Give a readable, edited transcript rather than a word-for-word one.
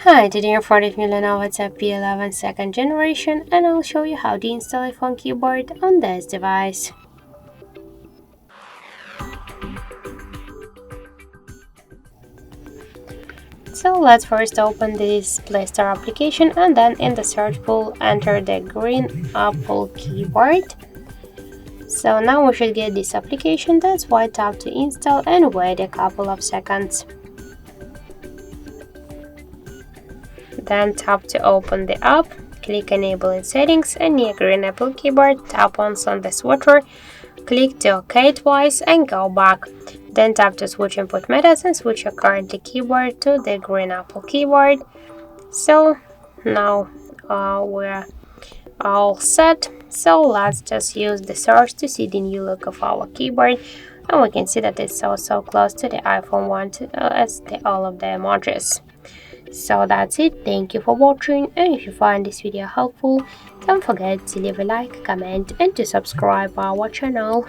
Hi, today I'm for the new Lenovo P11 second generation, and I'll show you how to install a phone keyboard on this device. So let's first open this Play Store application, and then in the search pool enter the green Apple keyboard. So now we should get this application. That's why tap to install and wait a couple of seconds. Then tap to open the app, click Enable in Settings, and near green Apple keyboard, tap once on the switcher, click to OK twice and go back. Then tap to switch input methods and switch your current keyboard to the green Apple keyboard. So now we're all set. So let's just use the search to see the new look of our keyboard, and we can see that it's so close to the iPhone 1 as all of the emojis. So that's it. Thank you for watching, and if you find this video helpful, don't forget to leave a like, comment, and to subscribe our channel.